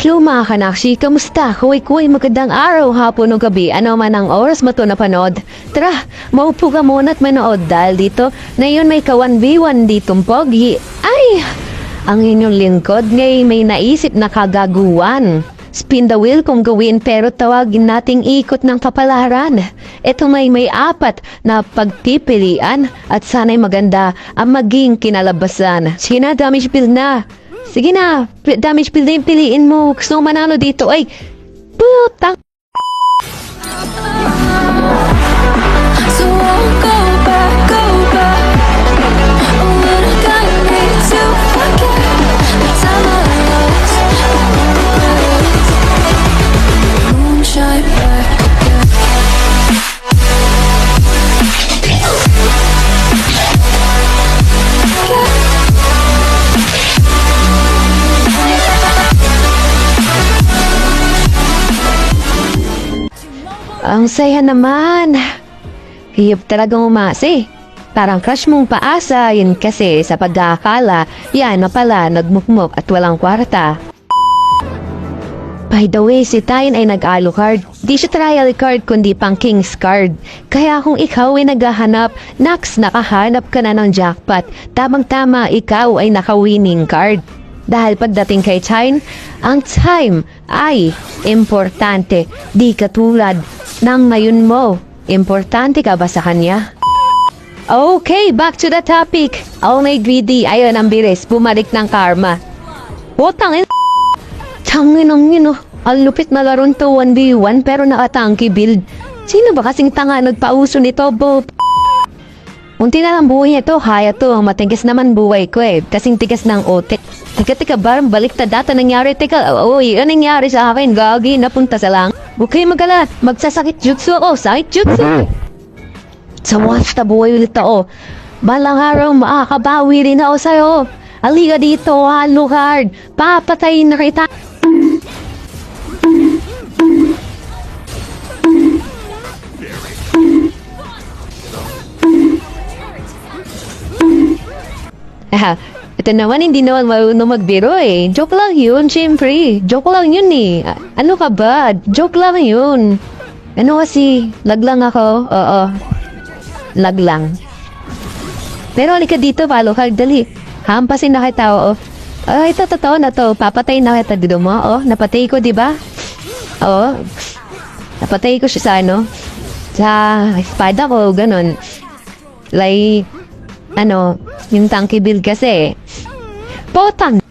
Hello mga kanakshi, kamusta? Kuy magandang araw, hapon o gabi, ano man ang oras mo to napanood. Tara, maupo ka muna at manood dahil dito, ngayon may ka-1v1 ditong pogi. Ay, ang inyong lingkod ngay may naisip na kagaguan. Spin the wheel kung gawin pero tawagin nating ikot ng kapalaran. Ito may apat na pagpipilian at sana'y maganda ang maging kinalabasan. Sige na, damage build na. Sige na, damage build na piliin mo. Gusto mo manalo dito ay putang. So won't go back. Oh, when I got me to forget the time I lost. Moonshine back again. Ang saya naman. Hiyop talagang umasi. Parang crush mong paasa, yun kasi sa pagkakala, yan na pala nagmukmuk at walang kwarta. By the way, si Tayin ay nag-alucard. Di siya trial card kundi pang king's card. Kaya kung ikaw ay naghahanap, naks nakahanap ka na ng jackpot. Tamang-tama ikaw ay naka-winning card. Dahil pagdating kay Tayin, ang time ay importante. Di katulad ng ngayon mo. Importante ka ba sa kanya? Okay, back to the topic. All night greedy. Ayun ang bilis. Bumalik ng karma. Putang ina. Tangin ang yun, oh. Ang lupit na laron to 1v1 pero nakatangki build. Sino ba kasing tanga nagpauso nito, Bob? Unti na lang buhay niya to, kaya to. Matigas naman buhay ko eh. Kasing tigas ng otik. Teka, barang balik na data nangyari. Teka, uy, anong nangyari sa akin? Gagi, napunta sa lang. Okay, magala. Magsasakit jutsu ako. Sakit jutsu. Sa once na buhay ulit ako. Balang araw, makakabawi rin ako sa'yo. Aliga dito, Alucard. Papatayin na kita. Ito naman, hindi naman marunong magbiro eh. Joke lang yun, syempre. Joke lang yun eh. Ano ka ba? Joke lang yun. Ano kasi, laglang ako. Oo. Laglang. Pero halika dito, Alucard, dali. Hampasin na kita, oo. Ito, totoo na to. Papatay na kita dito mo, oh. Napatay ko, di ba? Oo. Napatay ko siya sa ano. Sa espada ko, ganun. Like, yung tanky build kasi. Potang!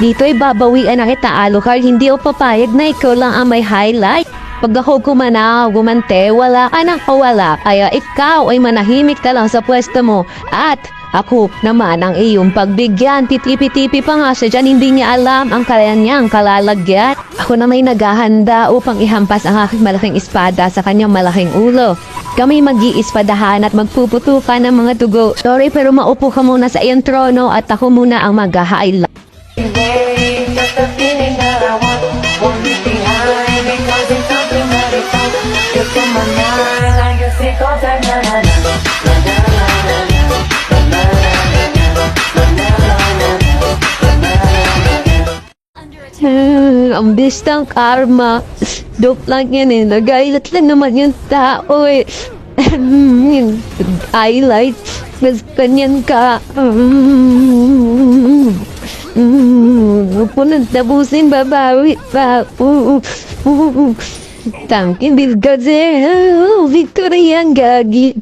Dito'y babawian na kita, Alucard. Hindi ako papayag na ikaw lang ang may highlight. Pag ako gumante, wala ka nang kawala. Kaya ikaw ay manahimik ka lang sa pwesto mo. At ako naman ang iyong pagbigyan. Titipi-tipi pa nga siya dyan. Hindi niya alam ang kanyang kalalagyan. Ako na may naghahanda upang ihampas ang aking malaking espada sa kanyang malaking ulo. Kami mag-iispadahan at magpuputukan ng mga dugo. Sorry pero maupo ka muna sa iyong trono at ako muna ang mag-highlight. Ang bistang karma. Dope lang yan eh. Nagailat lang naman yung tao eh. Highlight. Mas ganyan ka. Huwag mo nang tapusin, babawi pa. Tangkin, Bill kasi. Victory ang gagi.